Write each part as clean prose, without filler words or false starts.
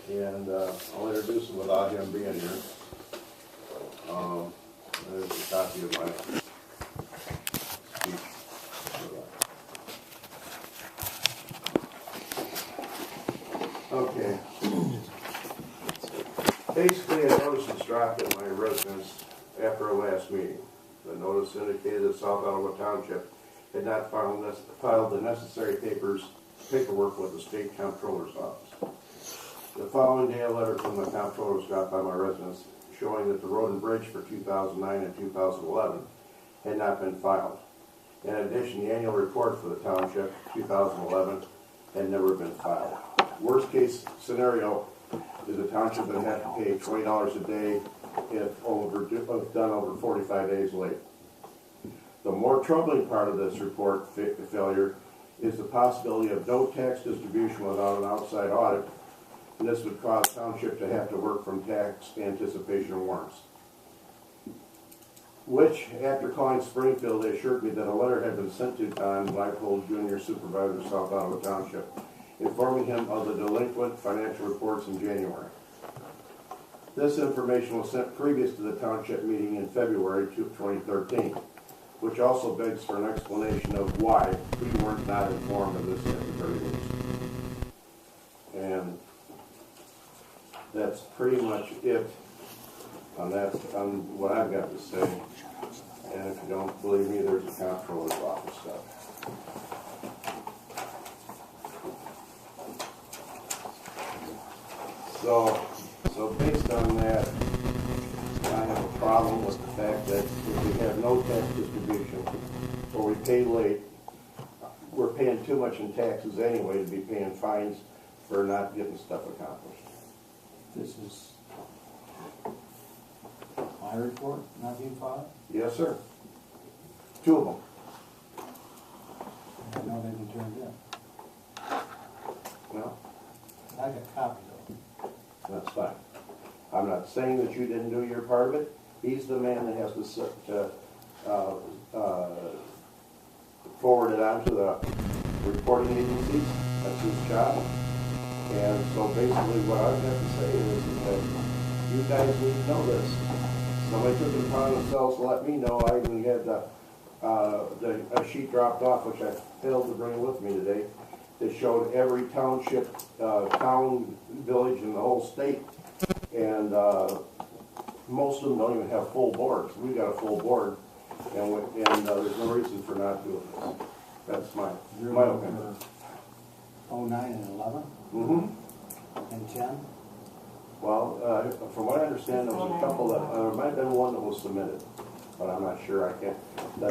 and I'll introduce him without him being here. There's a copy of my speech. Okay. Basically, a notice was dropped at my residence after our last meeting. The notice indicated that South Ottawa Township had not filed the necessary paperwork with the state comptroller's office. The following day, a letter from the comptroller was got by my residence showing that the road and bridge for 2009 and 2011 had not been filed. In addition, the annual report for the township 2011 had never been filed. Worst case scenario is the township would have to pay $20 a day if done over 45 days late. The more troubling part of this report failure is the possibility of no tax distribution without an outside audit, and this would cause township to have to work from tax anticipation warrants. Which, after calling Springfield, they assured me that a letter had been sent to Don Leipold, Jr., Supervisor of South Ottawa Township, informing him of the delinquent financial reports in January. This information was sent previous to the township meeting in February 2013, which also begs for an explanation of why we were not informed of this at the very least. And that's pretty much it on what I've got to say. And if you don't believe me, there's a comptroller's office stuff. So based on that, I have a problem with the fact that if we have no tax distribution, or we pay late, we're paying too much in taxes anyway to be paying fines for not getting stuff accomplished. This is my report, not being filed? Yes, sir. Two of them. I know they've been turned in. Well, I got copies of them. that's fine. I'm not saying that you didn't do your part of it. He's the man that has to forward it on to the reporting agencies. That's his job. And so basically what I have to say is that you guys need to know this. Somebody took it upon themselves to let me know. I even had a sheet dropped off, which I failed to bring with me today, that showed every township, town, village in the whole state. And most of them don't even have full boards. We got a full board, and there's no reason for not doing this. That's my opinion. 09 and 11? Mm-hmm. And 10? Well, from what I understand, there was a couple that, there might have been one that was submitted, but I'm not sure. I can't, the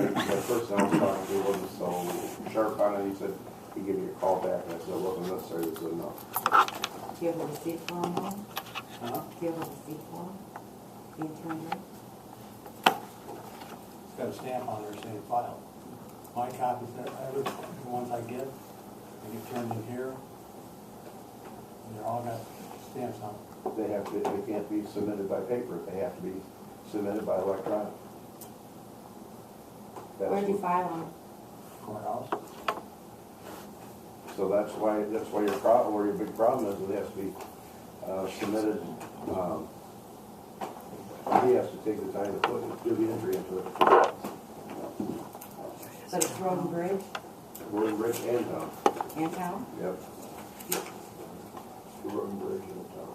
person I was talking to wasn't so sharp on it. He said he'd give me a call back, and I said it wasn't necessary. He said no. Do you have a receipt for them, though? Huh? Do you have a receipt for them? Being turned in? It's got a stamp on there saying filed. My copies, every the ones I get turned in here. And they're all got stamps on them. They can't be submitted by paper. They have to be submitted by electronic. Where do you file them? Courthouse. So that's why your problem, or your big problem is, it has to be submitted. He has to take the time to do the entry into it. So it's road and bridge Road and bridge and town. and town? Yep. Road and bridge and town.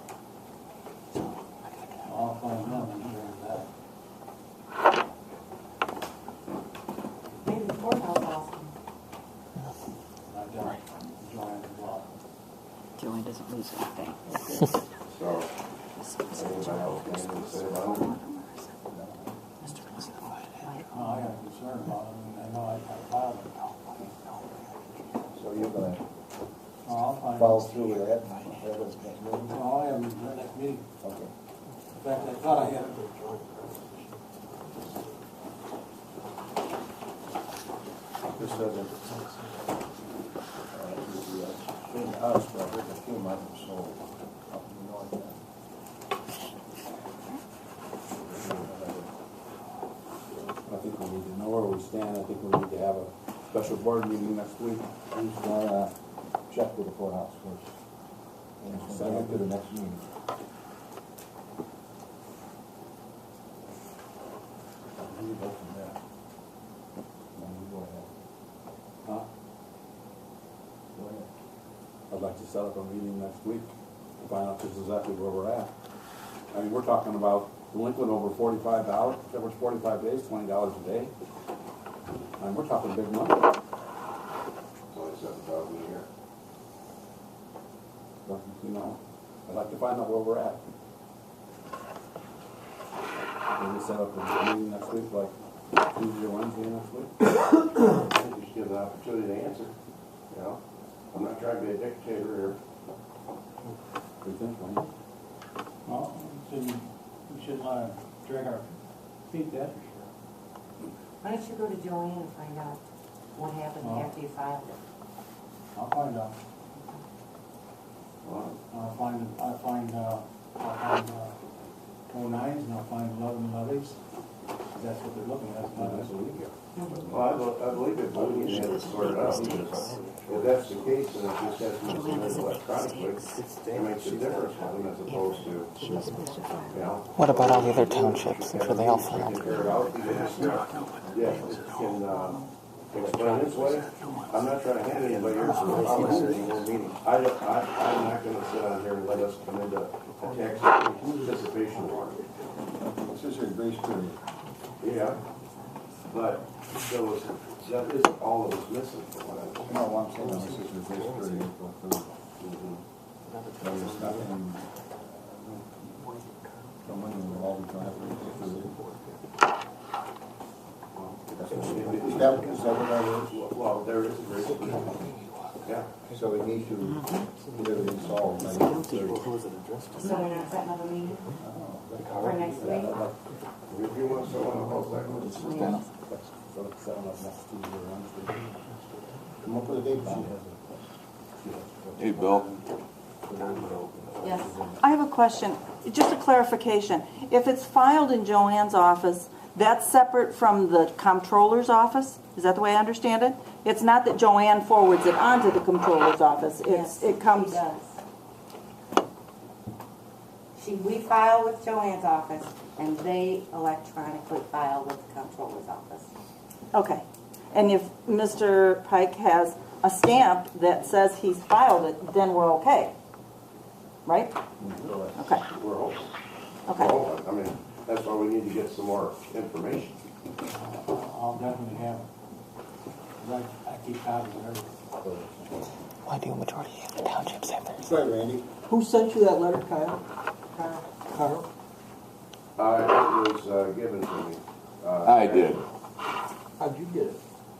I'll find them and hear that. Maybe the courthouse also. I don't join the law. Joanne doesn't lose anything. So, anybody else got anything to say about it? No, I got a concern about it. I know I filed it. So you're gonna I'll find follow it. through with that? Have it next meeting? No, I haven't done that next meeting. Okay. In fact, I thought I had it. This doesn't. In the house, but I heard a few might have sold up in the north end. I think we need to know where we stand. I think we need to have a special board meeting next week. Who's gonna check with the courthouse first? Send it to the next meeting. You go from there. Then you go ahead. Huh? Go ahead. I'd like to set up a meeting next week to find out just exactly where we're at. I mean, we're talking about delinquent over $45, that was 45 days, $20 a day. And we're talking big money. 27,000 a year. But, you know, I'd like to find out where we're at. Maybe set up a meeting next week, like Tuesday or Wednesday next week. I think you should give the opportunity to answer, you know? I'm not trying to be a dictator here. What do you think, Wayne? Well, we shouldn't let it drag our feet, that's for sure. Why don't you go to Joanne and find out what happened Oh. after you filed it? I'll find out. Well, I'll find 09s and I'll find 11 levies. That's what they're looking at. That's what we get. I believe it, but we need to have it sorted out. If that's the case, then it just has to be submitted electronically. It makes a difference for them as opposed to, you know. What about all the other townships? I'm sure they all filed. Yeah, it can, explain this way. I'm not trying to hand anybody here for a meeting. I'm not gonna sit on here and let us come into a tax anticipation war. This is your grace period. Yeah, but there was, that is all that was missing from what I was saying. No, what I'm saying, this is your grace period. There was nothing. The money will all be trying Is that what that is? Well, there is a great solution. Yeah. So we need to get everything solved. So we're not setting up a meeting for next week? If you want someone to hold that. Setting up next Tuesday or Wednesday. Come up with a date, Bob. Hey, Bill. Yes. I have a question, just a clarification. If it's filed in Joanne's office, that's separate from the comptroller's office? Is that the way I understand it? It's not that Joanne forwards it on to the comptroller's office. Yes, It comes. She does. We file with Joanne's office, and they electronically file with the comptroller's office. Okay. And if Mr. Pike has a stamp that says he's filed it, then we're okay? Right? Okay. We're hoping. Okay. We're hoping. I mean, that's why we need to get some more information. I'll definitely have it. I keep copies of everything. Why do a majority of the townships have theirs? Right, Randy. Who sent you that letter, Kyle? Carl? It was given to me. I did. How'd you get it?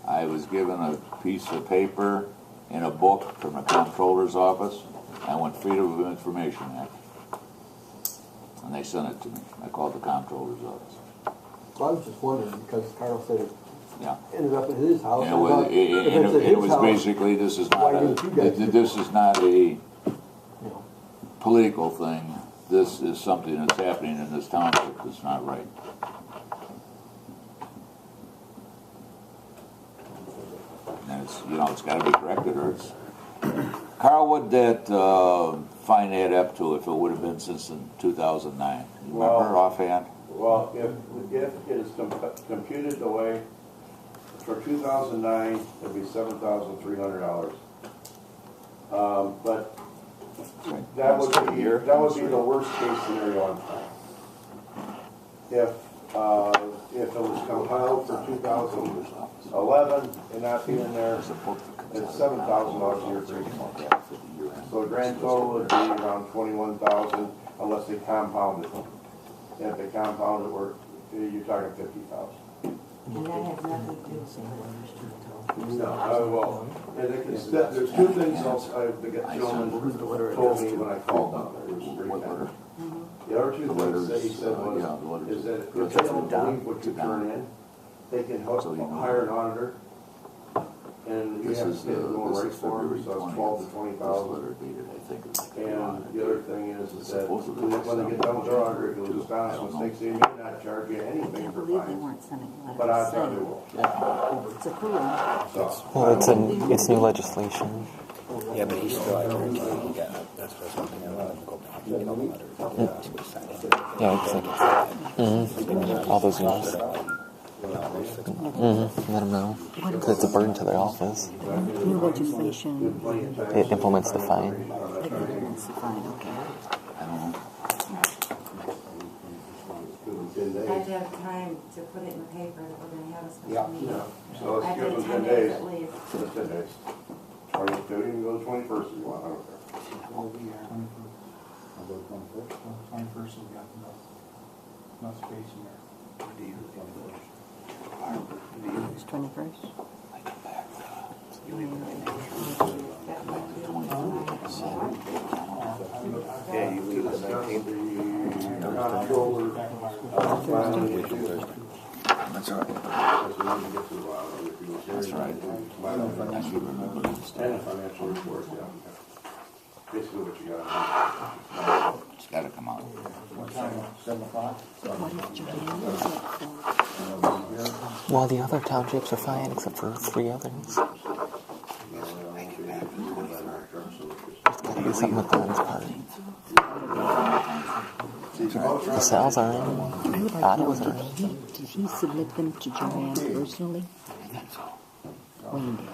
I was given a piece of paper in a book from the comptroller's office. I went Freedom of Information Act. And they sent it to me. I called the comptroller's office. Well, I was just wondering, because Carl said it Yeah. ended up at his house. And I thought, if it's at it his was house, basically, this is why not didn't you guys get this is not a you know, political thing. This is something that's happening in this township that's not right. And it's, you know, it's got to be corrected, or it's... Carl, what did that fine add up to if it would have been since in 2009? You remember offhand? Well, if it is computed the way, for 2009, it'd be $7,300. But that would be the worst case scenario on time. If it was compiled for 2011 and not being in there, it's $7,000 a year for each month. So the grand total would be around $21,000 unless they compound it. And if they compound it, you're talking $50,000. And that has nothing to do with No, well, there's two things else the gentleman told me when I called down there. It was pretty kind. The other two things that he said was, is that if they don't believe what you turn in, they can hire an auditor, and you have to get it going right for them, so it's 12 to 20,000. And the other thing is that when they get done with their auditor, if it was honest mistakes, they may not charge you anything for They fines, weren't sending letters. but I thought they will. It's a cool. So, Well, it's new legislation. Yeah, but he's still, I think, he got, that's what something Yeah, it's like, all those emails. Let them know. Because it's a burden to their office. New legislation. It implements the fine. It's fine, okay. I don't know. I have to have time to put it in the paper that we're gonna have a special meeting. Yeah, so I let's have give to them 10 have 10 days days. at least. That's 10 days. 22, you can go to 21st if you want, I don't care. We'll be here. I'll go 21st. 21st, we got enough space in there. It's 21st. Yeah, you leave the 19th. That's all right. That's right. I should remember this. And the financial report, yeah. Basically what you got. It's gotta come out. What time? 7 o'clock? Well, the other townships are fine except for 3 others. There's gotta be something with Glenn's part. The sales are in. Ottawa's are in. Did he submit them to Joanne personally? Wayne did.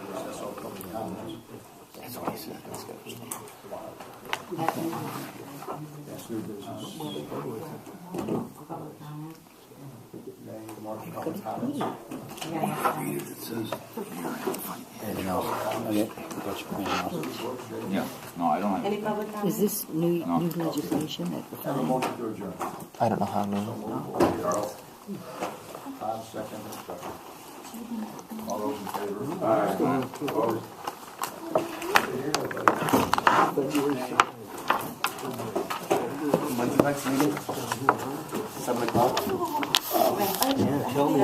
That's what he said. That's good. Yeah, no, I don't have. Any public comment? Is this new legislation that the fine? I don't know how new. All those in favor? Opposed? When's the next meeting? 7 o'clock? The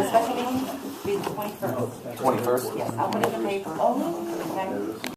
special meeting will be the 21st. 21st? Yes, I'll put it in the paper. Okay.